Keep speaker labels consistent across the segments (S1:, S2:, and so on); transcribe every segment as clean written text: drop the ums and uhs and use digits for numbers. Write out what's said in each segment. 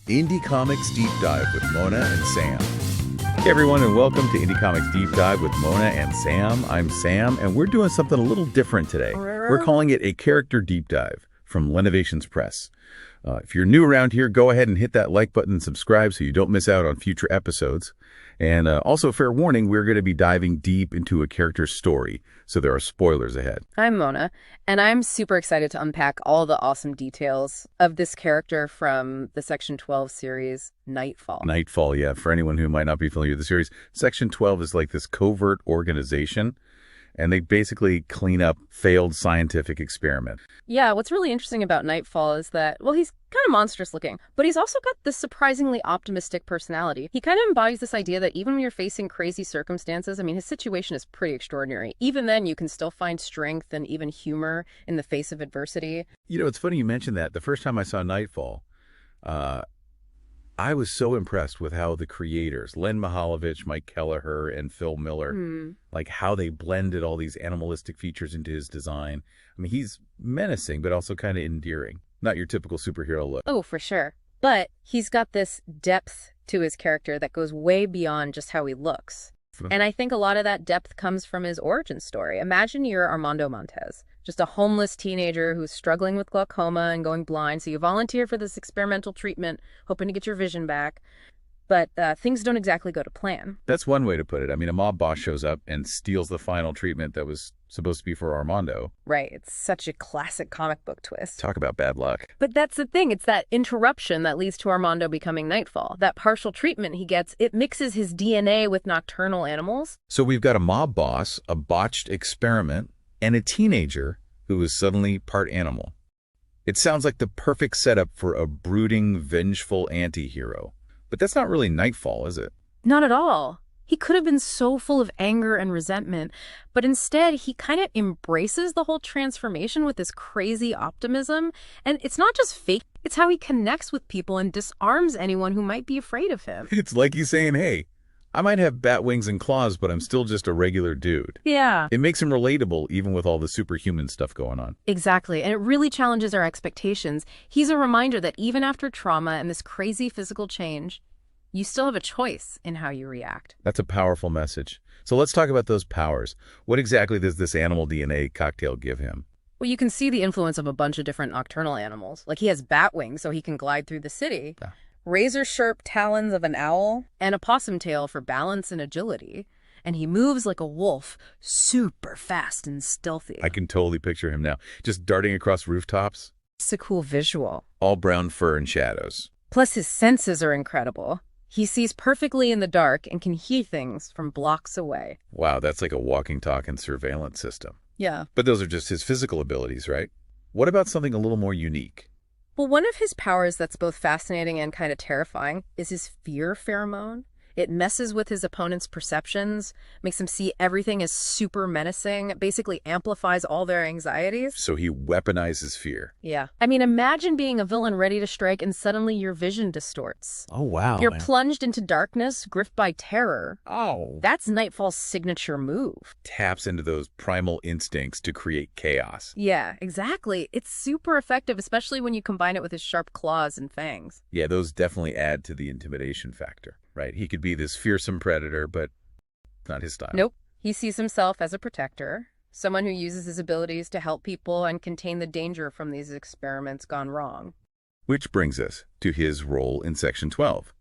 S1: Indie Comics Deep Dive with Mona and Sam. Hey everyone, and welcome to Indie Comics Deep Dive with Mona and Sam. I'm Sam, and we're doing something a little different today. We're calling it a character deep dive from Lenovations Press. If you're new around here, go ahead and hit that like button and subscribe so you don't miss out on future episodes. And also, fair warning, we're going to be diving deep into a character's story, so there are spoilers ahead.
S2: I'm Mona, and I'm super excited to unpack all the awesome details of this character from the Section 12 series, Nite-Fall.
S1: Nite-Fall, yeah. For anyone who might not be familiar with the series, Section 12 is like this covert organization, and they basically clean up failed scientific experiments.
S2: Yeah, what's really interesting about Nite-Fall is that, well, he's kind of monstrous looking, but he's also got this surprisingly optimistic personality. He kind of embodies this idea that even when you're facing crazy circumstances, I mean, his situation is pretty extraordinary. Even then, you can still find strength and even humor in the face of adversity.
S1: You know, it's funny you mentioned that. The first time I saw Nite-Fall, I was so impressed with how the creators, Len Mihalovich, Mike Kelleher, and Phil Miller, like how they blended all these animalistic features into his design. I mean, he's menacing, but also kind of endearing. Not your typical superhero look.
S2: Oh, for sure. But he's got this depth to his character that goes way beyond just how he looks. And I think a lot of that depth comes from his origin story. Imagine you're Armando Montez, just a homeless teenager who's struggling with glaucoma and going blind. So you volunteer for this experimental treatment, hoping to get your vision back. But things don't exactly go to plan.
S1: That's one way to put it. I mean, a mob boss shows up and steals the final treatment that was supposed to be for Armando.
S2: Right. It's such a classic comic book twist.
S1: Talk about bad luck.
S2: But that's the thing. It's that interruption that leads to Armando becoming Nite-Fall. That partial treatment he gets, it mixes his DNA with nocturnal animals.
S1: So we've got a mob boss, a botched experiment, and a teenager who is suddenly part animal. It sounds like the perfect setup for a brooding, vengeful anti-hero. But that's not really Nite-Fall, is it?
S2: Not at all. He could have been so full of anger and resentment, but instead he kind of embraces the whole transformation with this crazy optimism. And it's not just fake, it's how he connects with people and disarms anyone who might be afraid of him.
S1: It's like he's saying, hey, I might have bat wings and claws, but I'm still just a regular dude.
S2: Yeah.
S1: It makes him relatable, even with all the superhuman stuff going on.
S2: Exactly. And it really challenges our expectations. He's a reminder that even after trauma and this crazy physical change, you still have a choice in how you react.
S1: That's a powerful message. So let's talk about those powers. What exactly does this animal DNA cocktail give him?
S2: Well, you can see the influence of a bunch of different nocturnal animals. Like he has bat wings so he can glide through the city. Yeah. Razor-sharp talons of an owl, and a possum tail for balance and agility. And he moves like a wolf, super fast and stealthy.
S1: I can totally picture him now, just darting across rooftops.
S2: It's a cool visual.
S1: All brown fur and shadows.
S2: Plus his senses are incredible. He sees perfectly in the dark and can hear things from blocks away.
S1: Wow, that's like a walking, talking surveillance system.
S2: Yeah.
S1: But those are just his physical abilities, right? What about something a little more unique?
S2: Well, one of his powers that's both fascinating and kind of terrifying is his fear pheromone. It messes with his opponent's perceptions, makes them see everything as super menacing, basically amplifies all their anxieties.
S1: So he weaponizes fear.
S2: Yeah. I mean, imagine being a villain ready to strike and suddenly your vision distorts.
S1: Oh, wow.
S2: You're plunged into darkness, gripped by terror.
S1: Oh.
S2: That's Nite-Fall's signature move.
S1: Taps into those primal instincts to create chaos.
S2: Yeah, exactly. It's super effective, especially when you combine it with his sharp claws and fangs.
S1: Yeah, those definitely add to the intimidation factor. Right, he could be this fearsome predator, but not his style.
S2: Nope. He sees himself as a protector, someone who uses his abilities to help people and contain the danger from these experiments gone wrong.
S1: Which brings us to his role in Section 12.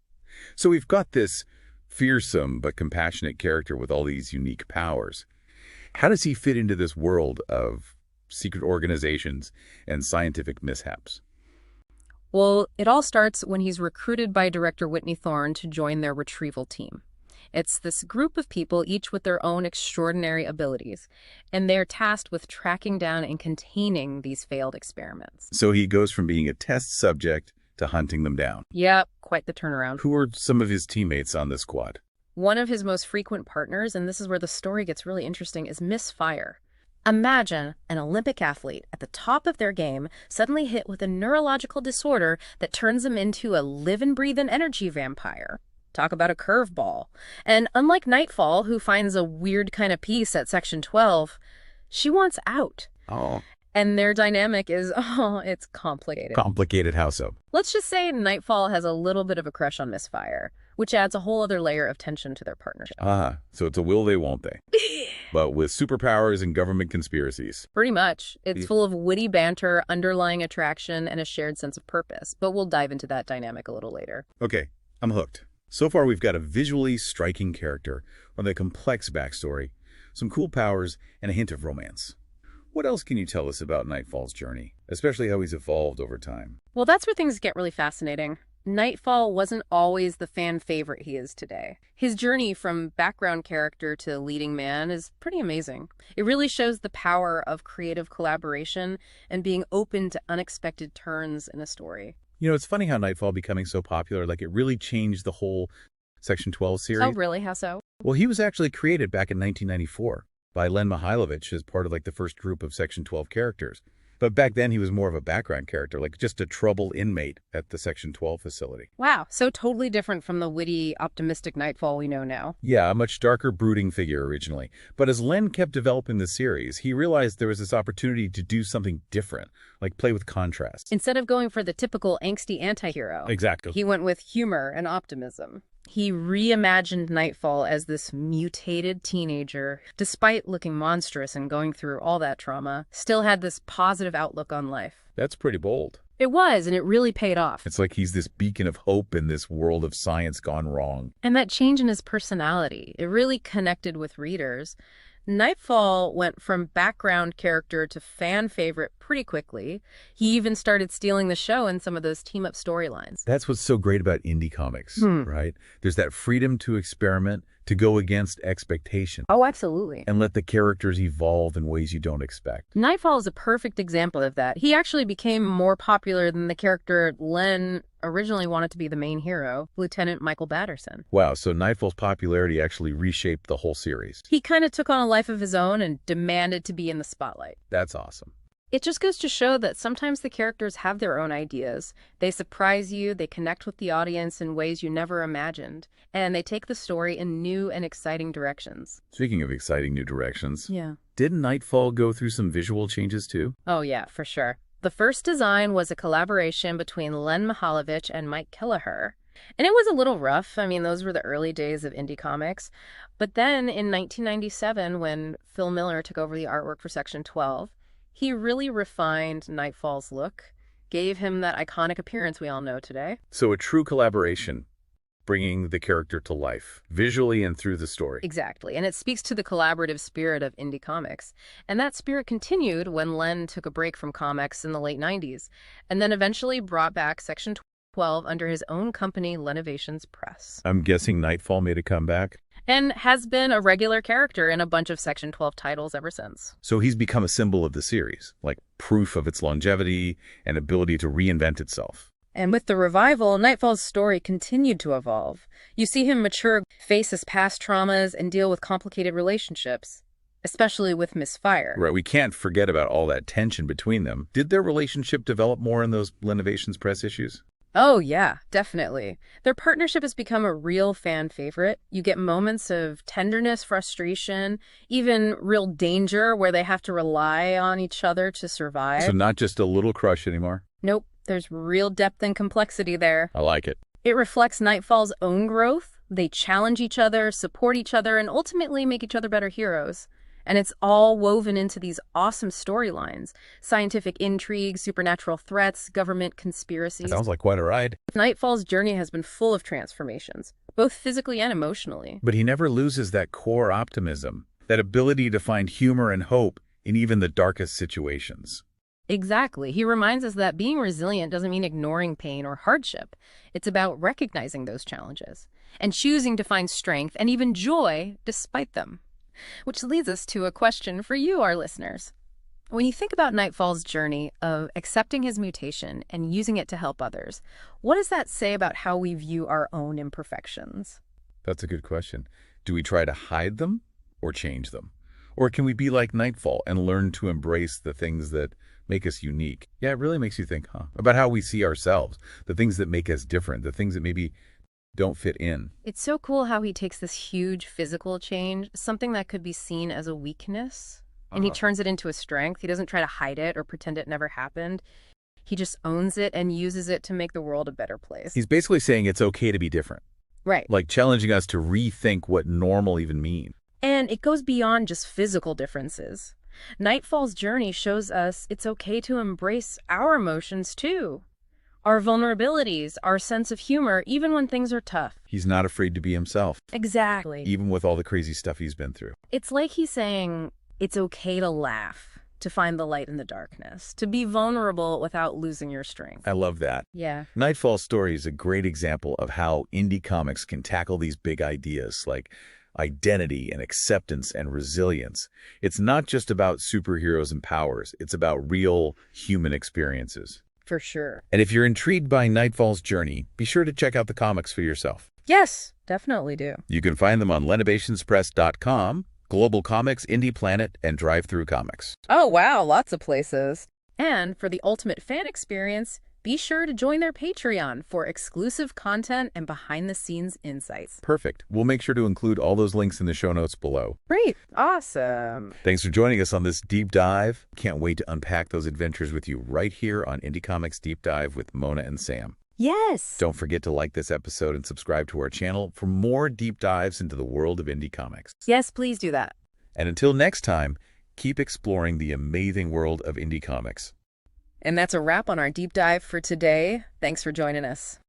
S1: So we've got this fearsome but compassionate character with all these unique powers. How does he fit into this world of secret organizations and scientific mishaps?
S2: Well, it all starts when he's recruited by director Whitney Thorne to join their retrieval team. It's this group of people, each with their own extraordinary abilities, and they're tasked with tracking down and containing these failed experiments.
S1: So he goes from being a test subject to hunting them down.
S2: Yep, quite the turnaround.
S1: Who are some of his teammates on this squad?
S2: One of his most frequent partners, and this is where the story gets really interesting, is Misfire. Imagine an Olympic athlete at the top of their game suddenly hit with a neurological disorder that turns them into a live-and-breathe-in energy vampire. Talk about a curveball. And unlike Nite-Fall, who finds a weird kind of peace at Section 12, she wants out.
S1: Oh.
S2: And their dynamic is, oh, it's complicated.
S1: Complicated how so?
S2: Let's just say Nightfall has a little bit of a crush on Misfire, which adds a whole other layer of tension to their partnership.
S1: Ah, so it's a will they, won't they? But with superpowers and government conspiracies.
S2: Pretty much. It's full of witty banter, underlying attraction, and a shared sense of purpose. But we'll dive into that dynamic a little later.
S1: Okay, I'm hooked. So far, we've got a visually striking character with a complex backstory, some cool powers, and a hint of romance. What else can you tell us about Nightfall's journey, especially how he's evolved over time?
S2: Well, that's where things get really fascinating. Nightfall wasn't always the fan favorite he is today. His journey from background character to leading man is pretty amazing. It really shows the power of creative collaboration and being open to unexpected turns in a story.
S1: You know, it's funny how Nightfall becoming so popular, like it really changed the whole Section 12 series.
S2: Oh, really? How so?
S1: Well, he was actually created back in 1994 by Len Mihailovich as part of like the first group of Section 12 characters. But back then he was more of a background character, like just a troubled inmate at the Section 12 facility.
S2: Wow, so totally different from the witty, optimistic Nightfall we know now.
S1: Yeah, a much darker, brooding figure originally. But as Len kept developing the series, he realized there was this opportunity to do something different, like play with contrast.
S2: Instead of going for the typical angsty anti-hero,
S1: Exactly.
S2: he went with humor and optimism. He reimagined Nightfall as this mutated teenager, despite looking monstrous and going through all that trauma, still had this positive outlook on life.
S1: That's pretty bold.
S2: It was, and it really paid off.
S1: It's like he's this beacon of hope in this world of science gone wrong.
S2: And that change in his personality, it really connected with readers. Nightfall went from background character to fan favorite pretty quickly. He even started stealing the show in some of those team-up storylines.
S1: That's what's so great about indie comics, right? There's that freedom to experiment, to go against expectation.
S2: Oh, absolutely.
S1: And let the characters evolve in ways you don't expect.
S2: Nightfall is a perfect example of that. He actually became more popular than the character Len originally wanted to be the main hero, Lieutenant Michael Batterson.
S1: Wow, so Nightfall's popularity actually reshaped the whole series.
S2: He kind of took on a life of his own and demanded to be in the spotlight.
S1: That's awesome.
S2: It just goes to show that sometimes the characters have their own ideas. They surprise you, they connect with the audience in ways you never imagined, and they take the story in new and exciting directions.
S1: Speaking of exciting new directions,
S2: Yeah.
S1: didn't Nightfall go through some visual changes too?
S2: Oh yeah, for sure. The first design was a collaboration between Len Mihailovich and Mike Kelleher. And it was a little rough. I mean, those were the early days of indie comics. But then in 1997, when Phil Miller took over the artwork for Section 12, he really refined Nightfall's look, gave him that iconic appearance we all know today.
S1: So a true collaboration, bringing the character to life, visually and through the story.
S2: Exactly. And it speaks to the collaborative spirit of indie comics. And that spirit continued when Len took a break from comics in the late 90s, and then eventually brought back Section 12 under his own company, Lenovations Press.
S1: I'm guessing Nightfall made a comeback?
S2: And has been a regular character in a bunch of Section 12 titles ever since.
S1: So he's become a symbol of the series, like proof of its longevity and ability to reinvent itself.
S2: And with the revival, Nightfall's story continued to evolve. You see him mature, face his past traumas, and deal with complicated relationships, especially with Misfire.
S1: Right, we can't forget about all that tension between them. Did their relationship develop more in those Lenovations Press issues?
S2: Oh, yeah, definitely. Their partnership has become a real fan favorite. You get moments of tenderness, frustration, even real danger where they have to rely on each other to survive.
S1: So not just a little crush anymore?
S2: Nope, there's real depth and complexity there.
S1: I like it.
S2: It reflects Nightfall's own growth. They challenge each other, support each other, and ultimately make each other better heroes. And it's all woven into these awesome storylines. Scientific intrigue, supernatural threats, government conspiracies.
S1: Sounds like quite a ride.
S2: Nightfall's journey has been full of transformations, both physically and emotionally.
S1: But he never loses that core optimism, that ability to find humor and hope in even the darkest situations.
S2: Exactly. He reminds us that being resilient doesn't mean ignoring pain or hardship. It's about recognizing those challenges and choosing to find strength and even joy despite them. Which leads us to a question for you, our listeners. When you think about Nightfall's journey of accepting his mutation and using it to help others, what does that say about how we view our own imperfections?
S1: That's a good question. Do we try to hide them or change them? Or can we be like Nightfall and learn to embrace the things that make us unique? Yeah, it really makes you think, about how we see ourselves, the things that make us different, the things that maybe don't fit in.
S2: It's so cool how he takes this huge physical change, something that could be seen as a weakness, and he turns it into a strength. He doesn't try to hide it or pretend it never happened. He just owns it and uses it to make the world a better place.
S1: He's basically saying it's okay to be different.
S2: Right.
S1: Like challenging us to rethink what normal even means.
S2: And it goes beyond just physical differences. Nightfall's journey shows us it's okay to embrace our emotions too. Our vulnerabilities, our sense of humor, even when things are tough.
S1: He's not afraid to be himself.
S2: Exactly.
S1: Even with all the crazy stuff he's been through.
S2: It's like he's saying it's okay to laugh, to find the light in the darkness, to be vulnerable without losing your strength.
S1: I love that.
S2: Yeah.
S1: Nightfall's story is a great example of how indie comics can tackle these big ideas like identity and acceptance and resilience. It's not just about superheroes and powers. It's about real human experiences.
S2: For sure.
S1: And if you're intrigued by Nightfall's journey, be sure to check out the comics for yourself.
S2: Yes, definitely do.
S1: You can find them on Lenovations.com, Global Comics, Indie Planet, and Drive-Thru Comics.
S2: Oh, wow, lots of places. And for the ultimate fan experience, be sure to join their Patreon for exclusive content and behind-the-scenes insights.
S1: Perfect. We'll make sure to include all those links in the show notes below.
S2: Great. Awesome.
S1: Thanks for joining us on this deep dive. Can't wait to unpack those adventures with you right here on Indie Comics Deep Dive with Mona and Sam.
S2: Yes.
S1: Don't forget to like this episode and subscribe to our channel for more deep dives into the world of indie comics.
S2: Yes, please do that.
S1: And until next time, keep exploring the amazing world of indie comics.
S2: And that's a wrap on our deep dive for today. Thanks for joining us.